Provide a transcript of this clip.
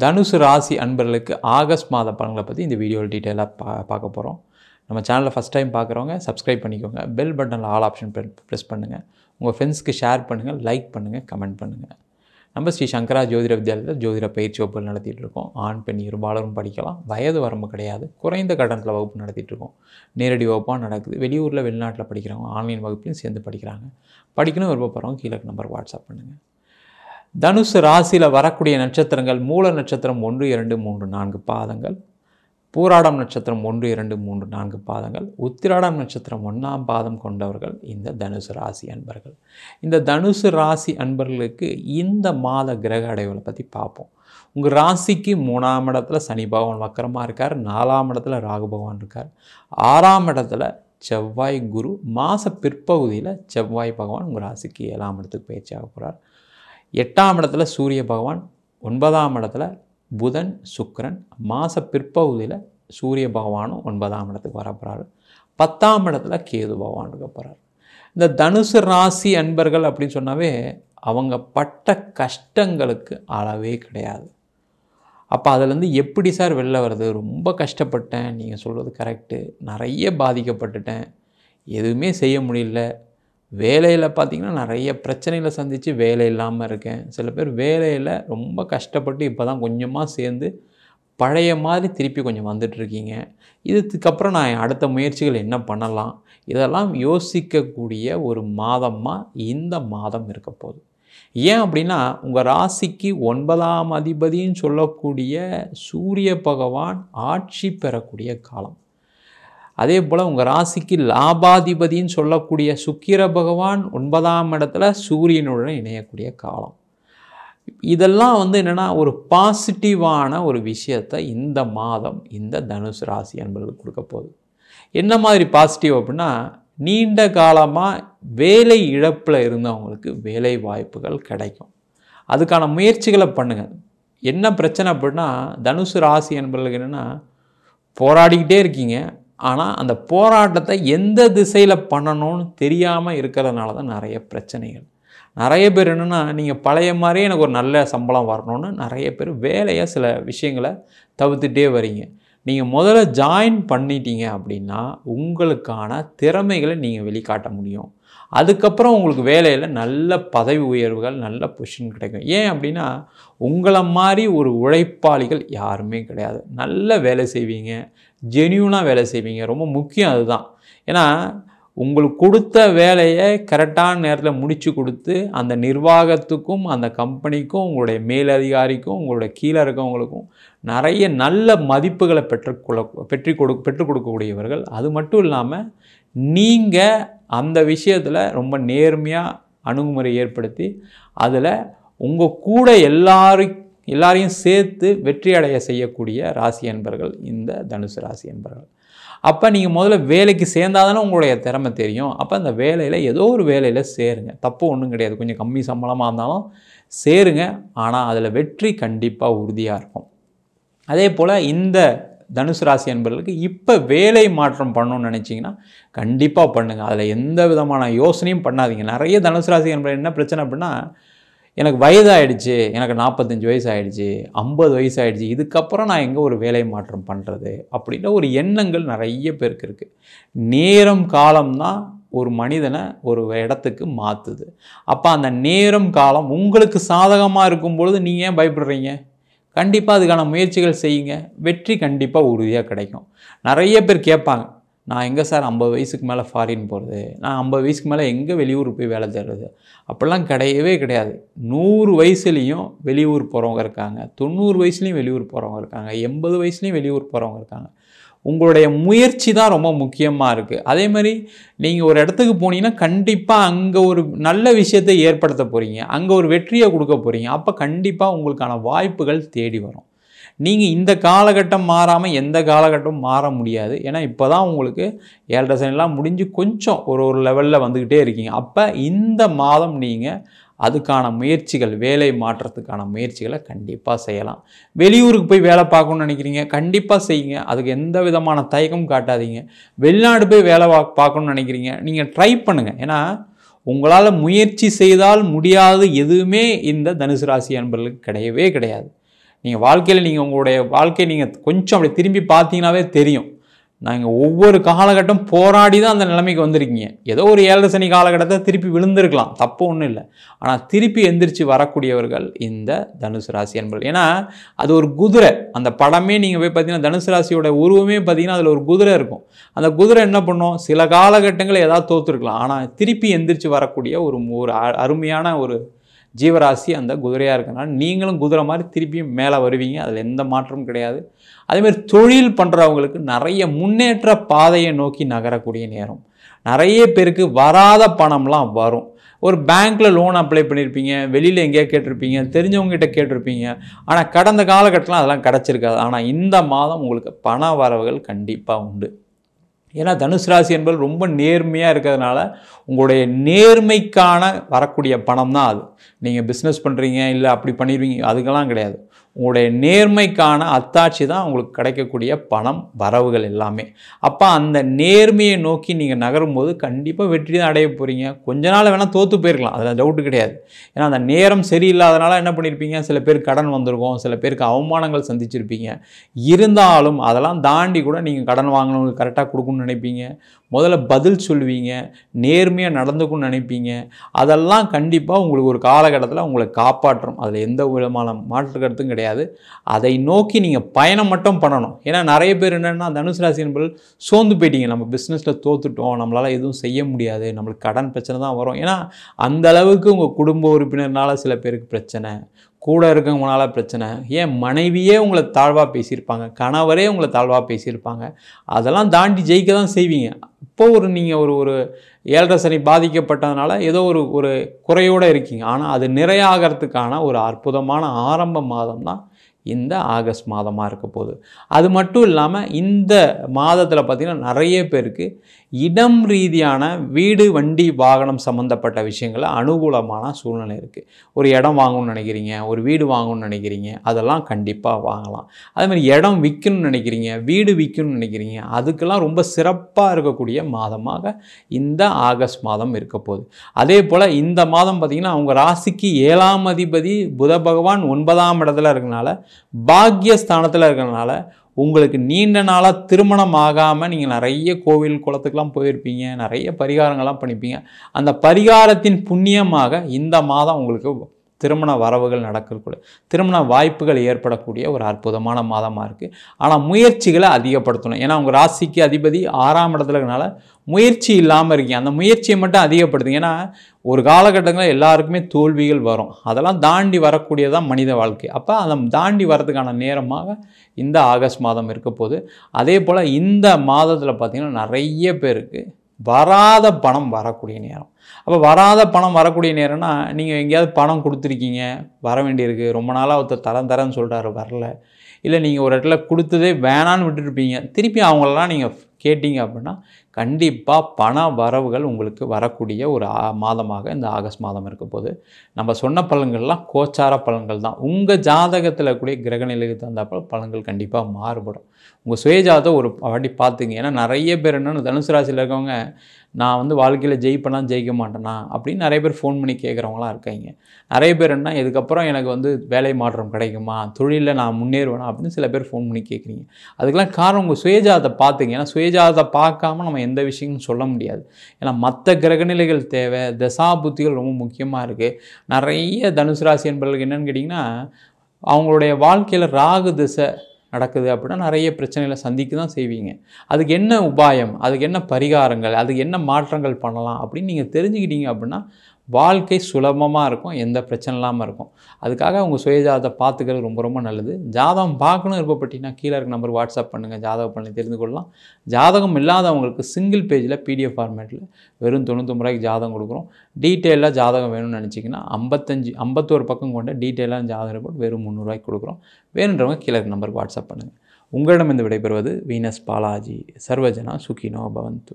தனுசு ராசி அன்பர்களுக்கு ஆகஸ்ட் மாத பலன்களை பற்றி இந்த வீடியோவில் டீட்டெயிலாக பார்க்க போகிறோம். நம்ம சேனலில் ஃபஸ்ட் டைம் பார்க்குறவங்க சப்ஸ்கிரைப் பண்ணிக்கோங்க. பெல் பட்டனில் ஆல் ஆப்ஷன் ப்ரெஸ் பண்ணுங்கள். உங்கள் ஃப்ரெண்ட்ஸ்க்கு ஷேர் பண்ணுங்கள், லைக் பண்ணுங்கள், கமெண்ட் பண்ணுங்கள். நம்ம ஸ்ரீ சங்கரா ஜோதிட வித்யாலயத்தில் ஜோதிட பயிற்சி வகுப்புகள் நடத்திட்டு இருக்கோம். ஆண் பெண் இருபாலரும் படிக்கலாம். வயது வரம்பு கிடையாது. குறைந்த கட்டணத்தில் வகுப்பு நடத்திட்டு இருக்கோம். நேரடி வகுப்பாக நடக்குது. வெளியூரில் வெளிநாட்டில் படிக்கிறவங்க ஆன்லைன் வகுப்புலையும் சேர்ந்து படிக்கிறாங்க. படிக்கணும் விருப்பப்படுறவங்க கீழே நம்பர் வாட்ஸ்அப் பண்ணுங்கள். தனுசு ராசியில் வரக்கூடிய நட்சத்திரங்கள் மூல நட்சத்திரம் 1, 2, 3, 4 பாதங்கள், பூராடம் நட்சத்திரம் 1, 2, 3, 4 பாதங்கள், உத்திராடம் நட்சத்திரம் 1ஆம் பாதம் கொண்டவர்கள் இந்த தனுசு ராசி அன்பர்கள். இந்த தனுசு ராசி அன்பர்களுக்கு இந்த மாத கிரக அடைவுகளை பற்றி பார்ப்போம். உங்கள் ராசிக்கு 3ஆம் இடத்துல சனி பகவான் வக்கரமாக இருக்கார். 4ஆம் இடத்துல ராகு பகவான் இருக்கார். 6ஆம் இடத்துல செவ்வாய் குரு. மாத பிற்பகுதியில் செவ்வாய் பகவான் உங்கள் ராசிக்கு 7ஆம் இடத்துக்கு பயிற்சியாக போகிறார். 8ஆம் இடத்துல சூரிய பகவான், 9ஆம் இடத்துல புதன் சுக்கிரன். மாத பிற்பகுதியில் சூரிய பகவானும் 9ஆம் இடத்துக்கு வரப்போகிறாரு. 10ஆம் இடத்துல கேது பகவான் இருக்க போகிறார். இந்த தனுசு ராசி அன்பர்கள் அப்படின்னு சொன்னாவே அவங்க பட்ட கஷ்டங்களுக்கு அளவே கிடையாது. அப்போ அதிலேருந்து எப்படி சார் வெளில வருது? ரொம்ப கஷ்டப்பட்டேன், நீங்கள் சொல்கிறது கரெக்டு, நிறைய பாதிக்கப்பட்டுட்டேன், எதுவுமே செய்ய முடியல. வேலையில் பார்த்திங்கன்னா நிறைய பிரச்சனைகளை சந்தித்து வேலை இல்லாமல் இருக்கேன். சில பேர் வேலையில் ரொம்ப கஷ்டப்பட்டு இப்போ தான் கொஞ்சமாக சேர்ந்து பழைய மாதிரி திருப்பி கொஞ்சம் வந்துட்டுருக்கீங்க. இதுக்கப்புறம் நான் அடுத்த முயற்சிகள் என்ன பண்ணலாம், இதெல்லாம் யோசிக்கக்கூடிய ஒரு மாதமாக இந்த மாதம் இருக்க போகுது. ஏன் அப்படின்னா உங்கள் ராசிக்கு 9ஆம் அதிபதின்னு சொல்லக்கூடிய சூரிய பகவான் ஆட்சி பெறக்கூடிய காலம். அதே போல் உங்கள் ராசிக்கு லாபாதிபதின்னு சொல்லக்கூடிய சுக்கிர பகவான் 9ஆம் இடத்துல சூரியனுடன் இணையக்கூடிய காலம். இதெல்லாம் என்னென்னா ஒரு பாசிட்டிவான ஒரு விஷயத்தை இந்த மாதம் இந்த தனுசு ராசி அன்பர்களுக்கு கொடுக்க போகுது. என்ன மாதிரி பாசிட்டிவ் அப்படின்னா, நீண்ட காலமாக வேலை இழப்பில் இருந்தவங்களுக்கு வேலை வாய்ப்புகள் கிடைக்கும். அதுக்கான முயற்சிகளை பண்ணுங்கள். என்ன பிரச்சனை அப்படின்னா, தனுசு ராசி அன்பர்களுக்கு என்னென்னா போராடிக்கிட்டே இருக்கீங்க. ஆனால் அந்த போராட்டத்தை எந்த திசையில் பண்ணணும்னு தெரியாமல் இருக்கிறதுனால தான் நிறைய பிரச்சனைகள். நிறைய பேர் என்னென்னா, நீங்கள் பழைய மாதிரியே எனக்கு ஒரு நல்ல சம்பளம் வரணும்னு நிறைய பேர் வேலையை சில விஷயங்களை தவிர்த்துட்டே வரீங்க. நீங்கள் முதல்ல ஜாயின் பண்ணிட்டீங்க அப்படின்னா உங்களுக்கான திறமைகளை நீங்கள் வெளிக்காட்ட முடியும். அதுக்கப்புறம் உங்களுக்கு வேலையில் நல்ல பதவி உயர்வுகள், நல்ல பொசிஷன் கிடைக்கும். ஏன் அப்படின்னா உங்களை மாதிரி ஒரு உழைப்பாளிகள் யாருமே கிடையாது. நல்ல வேலை செய்வீங்க, ஜென்யூனாக வேலை செய்வீங்க. ரொம்ப முக்கியம் அதுதான். ஏன்னா உங்களுக்கு கொடுத்த வேலையை கரெக்டான நேரத்தில் முடித்து கொடுத்து அந்த நிர்வாகத்துக்கும் அந்த கம்பெனிக்கும் உங்களுடைய மேலதிகாரிக்கும் உங்களுடைய கீழே இருக்கவங்களுக்கும் நிறைய நல்ல மதிப்புகளை பெற்றுக் கொடுக்கக்கூடியவர்கள். அது மட்டும் இல்லாமல் நீங்கள் அந்த விஷயத்தில் ரொம்ப நேர்மையாக அணுகுமுறை ஏற்படுத்தி அதில் உங்கள் கூட எல்லாரையும் சேர்த்து வெற்றி அடைய செய்யக்கூடிய ராசி அன்பர்கள் இந்த தனுசு ராசி அன்பர்கள். அப்போ நீங்கள் முதல்ல வேலைக்கு சேர்ந்தாதானே உங்களுடைய திறமை தெரியும். அப்போ அந்த வேலையில் ஏதோ ஒரு வேலையில் சேருங்க. தப்பு ஒன்றும் கிடையாது. கொஞ்சம் கம்மி சம்பளமாக இருந்தாலும் சேருங்க. ஆனால் அதில் வெற்றி கண்டிப்பாக உறுதியாக இருக்கும். அதே போல் இந்த தனுசு ராசி அன்பர்களுக்கு இப்போ வேலை மாற்றம் பண்ணணும்னு நினச்சிங்கன்னா கண்டிப்பாக பண்ணுங்கள். அதில் எந்த விதமான யோசனையும் பண்ணாதீங்க. நிறைய தனுசு ராசி அன்பர்கள் என்ன பிரச்சனை அப்படின்னா, எனக்கு வயதாகிடுச்சு, எனக்கு 45 வயசு ஆகிடுச்சு, 50 வயசு ஆகிடுச்சு, இதுக்கப்புறம் நான் எங்கே ஒரு வேலை மாற்றம் பண்ணுறது அப்படின்ற ஒரு எண்ணங்கள் நிறைய பேருக்கு இருக்குது. நேரம் காலம்தான் ஒரு மனிதனை ஒரு இடத்துக்கு மாற்றுது. அப்போ அந்த நேரம் காலம் உங்களுக்கு சாதகமாக இருக்கும்பொழுது நீங்கள் ஏன் பயப்படுறீங்க? கண்டிப்பாக அதுக்கான முயற்சிகள் செய்யுங்க. வெற்றி கண்டிப்பாக உறுதியாக கிடைக்கும். நிறைய பேர் கேட்பாங்க, நான் எங்கே சார் 50 வயசுக்கு மேலே ஃபாரின் போகிறது, நான் 50 வயசுக்கு மேலே எங்கே வெளியூர் போய் வேலை தேடுறது? அப்படிலாம் கிடையவே கிடையாது. 100 வயசுலேயும் வெளியூர் போகிறவங்க இருக்காங்க, 90 வயசுலேயும் வெளியூர் போகிறவங்க இருக்காங்க, 80 வயசுலேயும் வெளியூர் போகிறவங்க இருக்காங்க. உங்களுடைய முயற்சி தான் ரொம்ப முக்கியமாக இருக்குது. அதே மாதிரி நீங்கள் ஒரு இடத்துக்கு போனீங்கன்னா கண்டிப்பாக அங்கே ஒரு நல்ல விஷயத்தை ஏற்படுத்த போகிறீங்க, அங்கே ஒரு வெற்றியை கொடுக்க போகிறீங்க. அப்போ கண்டிப்பாக உங்களுக்கான வாய்ப்புகள் தேடி வரும். நீங்கள் இந்த காலகட்டம் மாறாமல் எந்த காலகட்டமும் மாற முடியாது. ஏன்னா இப்போ தான் உங்களுக்கு 7.5 சனிலாம் முடிஞ்சு கொஞ்சம் ஒரு லெவலில் வந்துக்கிட்டே இருக்கீங்க. அப்போ இந்த மாதம் நீங்கள் அதுக்கான முயற்சிகள், வேலை மாற்றத்துக்கான முயற்சிகளை கண்டிப்பாக செய்யலாம். வெளியூருக்கு போய் வேலை பார்க்கணுன்னு நினைக்கிறீங்க, கண்டிப்பாக செய்யுங்க. அதுக்கு எந்த விதமான தயக்கமும் காட்டாதீங்க. வெளிநாடு போய் வேலை பார்க்கணுன்னு நினைக்கிறீங்க, நீங்கள் ட்ரை பண்ணுங்கள். ஏன்னா உங்களால் முயற்சி செய்தால் முடியாது எதுவுமே இந்த தனுசு ராசி அன்பர்களுக்கு கிடையவே கிடையாது. நீங்கள் வாழ்க்கையில் நீங்கள் உங்களுடைய வாழ்க்கையை நீங்கள் கொஞ்சம் அப்படி திரும்பி பார்த்தீங்கன்னாவே தெரியும். நாங்கள் ஒவ்வொரு காலகட்டம் போராடி தான் அந்த நிலைமைக்கு வந்திருக்கீங்க. ஏதோ ஒரு 7 சனி காலகட்டத்தை திருப்பி விழுந்திருக்கலாம், தப்பு ஒன்றும் இல்லை. ஆனால் திருப்பி எந்திரிச்சு வரக்கூடியவர்கள் இந்த தனுசு ராசி என்பர்கள். ஏன்னா அது ஒரு குதிரை. அந்த படமே நீங்கள் போய் பார்த்தீங்கன்னா தனுசு ராசியோட உருவமே பார்த்தீங்கன்னா அதில் ஒரு குதிரை இருக்கும். அந்த குதிரை என்ன பண்ணும், சில காலகட்டங்களில் ஏதாவது தோற்றுருக்கலாம், ஆனால் திருப்பி எந்திரிச்சு வரக்கூடிய ஒரு அருமையான ஒரு ஜீவராசி அந்த குதிரையாக இருக்கனால நீங்களும் குதிரை மாதிரி திருப்பியும் மேலே வருவீங்க. அதில் எந்த மாற்றமும் கிடையாது. அதேமாதிரி தொழில் பண்ணுறவங்களுக்கு நிறைய முன்னேற்ற பாதையை நோக்கி நகரக்கூடிய நேரம். நிறைய பேருக்கு வராத பணம்லாம் வரும். ஒரு பேங்க்கில் லோன் அப்ளை பண்ணியிருப்பீங்க, வெளியில் எங்கேயா கேட்டிருப்பீங்க, தெரிஞ்சவங்ககிட்ட கேட்டிருப்பீங்க, ஆனால் கடந்த காலகட்டத்தில் அதெல்லாம் கிடச்சிருக்காது. ஆனால் இந்த மாதம் உங்களுக்கு பண வரவுகள் கண்டிப்பாக உண்டு. ஏன்னா தனுசு ராசி என்பது ரொம்ப நேர்மையாக இருக்கிறதுனால உங்களுடைய நேர்மைக்கான வரக்கூடிய பணம் தான் அது. நீங்கள் பிஸ்னஸ் பண்ணுறீங்க இல்லை அப்படி பண்ணிடுவீங்க அதுக்கெல்லாம் கிடையாது. உங்களுடைய நேர்மைக்கான அத்தாட்சி தான் உங்களுக்கு கிடைக்கக்கூடிய பணம் வரவுகள் எல்லாமே. அப்போ அந்த நேர்மையை நோக்கி நீங்கள் நகரும்போது கண்டிப்பாக வெற்றி தான் அடைய போகிறீங்க. கொஞ்ச நாள் வேணால் தோற்று போயிருக்கலாம், அதில் டவுட்டு கிடையாது. ஏன்னா அந்த நேரம் சரியில்லாதனால என்ன பண்ணியிருப்பீங்க, சில பேர் கடன் வந்திருக்கும், சில பேருக்கு அவமானங்கள் சந்திச்சிருப்பீங்க. இருந்தாலும் அதெல்லாம் தாண்டி கூட நீங்கள் கடன் வாங்கணும், கரெக்டாக கொடுக்கணும்னு நினைப்பீங்க. முதல்ல பதில் சொல்லுவீங்க, நேர்மையாக நடந்துக்குன்னு நினைப்பீங்க. அதெல்லாம் கண்டிப்பாக உங்களுக்கு ஒரு காலகட்டத்தில் உங்களை காப்பாற்றும். அதில் எந்த விதமான மாற்று கருத்தும் கிடையாது. அதை நோக்கி நீங்கள் பயணம் மட்டும் பண்ணணும். ஏன்னா நிறைய பேர் என்னென்னா தனுசு ராசி என்பது சோர்ந்து போயிட்டீங்க, நம்ம பிஸ்னஸில் தோத்துட்டோம், நம்மளால் எதுவும் செய்ய முடியாது, நம்மளுக்கு கடன் பிரச்சனை தான் வரும். ஏன்னா அந்த அளவுக்கு உங்கள் குடும்ப உறுப்பினர்னால சில பேருக்கு பிரச்சனை, கூட இருக்கவங்களால பிரச்சனை, ஏன் மனைவியே உங்களை தாழ்வாக பேசியிருப்பாங்க, கணவரே உங்களை தாழ்வாக பேசியிருப்பாங்க. அதெல்லாம் தாண்டி ஜெயிக்க தான் செய்வீங்க. இப்போ நீங்கள் ஒரு 7.5 சனி பாதிக்கப்பட்டதுனால ஏதோ ஒரு குறையோடு இருக்கீங்க. ஆனால் அது நிறையாகிறதுக்கான ஒரு அற்புதமான ஆரம்ப மாதம் தான் இந்த ஆகஸ்ட் மாதமாக இருக்க போகுது. அது மட்டும் இல்லாமல் இந்த மாதத்தில் பார்த்திங்கன்னா நிறைய பேருக்கு இடம் ரீதியான வீடு வண்டி வாகனம் சம்மந்தப்பட்ட விஷயங்களில் அனுகூலமான சூழ்நிலை இருக்குது. ஒரு இடம் வாங்கணும்னு நினைக்கிறீங்க, ஒரு வீடு வாங்கணும்னு நினைக்கிறீங்க, அதெல்லாம் கண்டிப்பாக வாங்கலாம். அதேமாதிரி இடம் விற்கணும்னு நினைக்கிறீங்க, வீடு விற்கணும்னு நினைக்கிறீங்க, அதுக்கெல்லாம் ரொம்ப சிறப்பாக இருக்கக்கூடிய மாதமாக இந்த ஆகஸ்ட் மாதம் இருக்க போகுது. அதே போல் இந்த மாதம் பார்த்திங்கன்னா அவங்க ராசிக்கு 7ஆம் அதிபதி புத பகவான் 9ஆம் இடத்துல இருக்கனால, பாக்யஸ்தானத்தில் இருக்கிறதுனால உங்களுக்கு நீண்ட நாளாக திருமணம் ஆகாமல் நீங்கள் நிறைய கோவில் குளத்துக்கெலாம் போயிருப்பீங்க, நிறைய பரிகாரங்கள்லாம் பண்ணிப்பீங்க. அந்த பரிகாரத்தின் புண்ணியமாக இந்த மாதம் உங்களுக்கு திருமண வரவுகள் நடக்கக்கூடிய, திருமண வாய்ப்புகள் ஏற்படக்கூடிய ஒரு அற்புதமான மாதமாக இருக்குது. ஆனால் முயற்சிகளை அதிகப்படுத்தணும். ஏன்னா உங்கள் ராசிக்கு அதிபதி 6ஆம் இடத்துல இருக்கனால முயற்சி இல்லாமல் இருக்கீங்க. அந்த முயற்சியை மட்டும் அதிகப்படுத்துங்க. ஏன்னா ஒரு காலகட்டங்களில் எல்லாருக்குமே தோல்விகள் வரும், அதெல்லாம் தாண்டி வரக்கூடியதான் மனித வாழ்க்கை. அப்போ அதை தாண்டி வரதுக்கான நேரமாக இந்த ஆகஸ்ட் மாதம் இருக்க போது. அதே போல் இந்த மாதத்தில் பார்த்திங்கன்னா நிறைய பேருக்கு வராத பணம் வரக்கூடிய நேரம். அப்போ வராத பணம் வரக்கூடிய நேரம்னா நீங்கள் எங்கேயாவது பணம் கொடுத்துருக்கீங்க, வர வேண்டியிருக்கு, ரொம்ப நாளாக ஒருத்தர் தரேன்னு சொல்கிறாரு வரல, இல்லை நீங்கள் ஒரு இடத்துல கொடுத்ததே வேணான்னு விட்டுருப்பீங்க, திருப்பி அவங்களெல்லாம் நீங்கள் கேட்டிங்க அப்படின்னா கண்டிப்பாக பண வரவுகள் உங்களுக்கு வரக்கூடிய ஒரு மாதமாக இந்த ஆகஸ்ட் மாதம் இருக்க போது. நம்ம சொன்ன பலன்கள்லாம் கோச்சார பலன்கள் தான். உங்கள் ஜாதகத்தில் கூடிய கிரகநிலைக்கு தகுந்தாப்ப பலன்கள் கண்டிப்பாக மாறுபடும். உங்கள் சுயஜாதகம் ஒரு வாட்டி பார்த்துங்க. ஏன்னா நிறைய பேர் என்னென்னு தனுசு ராசியில் இருக்கவங்க நான் வாழ்க்கையில் ஜெயிப்பேனா ஜெயிக்க மாட்டேனா அப்படின்னு நிறைய பேர் ஃபோன் பண்ணி கேட்குறவங்களாம் இருக்காங்க. நிறைய பேர் என்ன இதுக்கப்புறம் எனக்கு வேலை மாற்றம் கிடைக்குமா, தொழிலில் நான் முன்னேறுவேனா அப்படின்னு சில பேர் ஃபோன் பண்ணி கேட்குறீங்க. அதுக்கெல்லாம் காரணம் உங்கள் சுயஜாதத்தை பார்த்துங்க. ஏன்னா சுயஜாதத்தை பார்க்காம நம்ம எந்த விஷயமும் சொல்ல முடியாது. ஏன்னா மற்ற கிரகநிலைகள் தேவை, தசா புத்திகள் ரொம்ப முக்கியமாக இருக்குது. நிறைய தனுசு ராசி என்பவர்களுக்கு என்னென்னு கேட்டிங்கன்னா அவங்களுடைய வாழ்க்கையில் ராகு திசை நடக்குது அப்படின்னா நிறைய பிரச்சனைகளை சந்திக்க தான் செய்வீங்க. அதுக்கு என்ன உபாயம், அதுக்கு என்ன பரிகாரங்கள், அதுக்கு என்ன மாற்றங்கள் பண்ணலாம் அப்படின்னு நீங்கள் தெரிஞ்சுக்கிட்டீங்க அப்படின்னா வாழ்க்கை சுலபமாக இருக்கும், எந்த பிரச்சனை இல்லாமல் இருக்கும். அதுக்காக உங்கள் சுயஜாதத்தை பார்த்துக்கிறது ரொம்ப ரொம்ப நல்லது. ஜாதகம் பார்க்கணும் விருப்பப்பட்டீங்கன்னா கீழே இருக்க நம்பர் வாட்ஸ்அப் பண்ணுங்கள், ஜாதகம் பண்ணி தெரிந்து கொள்ளலாம். ஜாதகம் இல்லாதவங்களுக்கு சிங்கிள் பேஜில் PDF ஃபார்மேட்டில் வெறும் 99 ரூபாய்க்கு ஜாதகம் கொடுக்குறோம். டீட்டெயிலாக ஜாதகம் வேணும்னு நினச்சிங்கன்னா 51 பக்கம் கொண்ட டீட்டெயிலாக ஜாதகம் ரிப்போர்ட் வெறும் 300 ரூபாய்க்கு கொடுக்குறோம். வேணுன்றவங்க கீழே இருக்க நம்பருக்கு வாட்ஸ்அப் பண்ணுங்கள். உங்களிடம் இந்த விடைபெறுவது வீனஸ் பாலாஜி. சர்வஜனா சுகினோ பவந்து.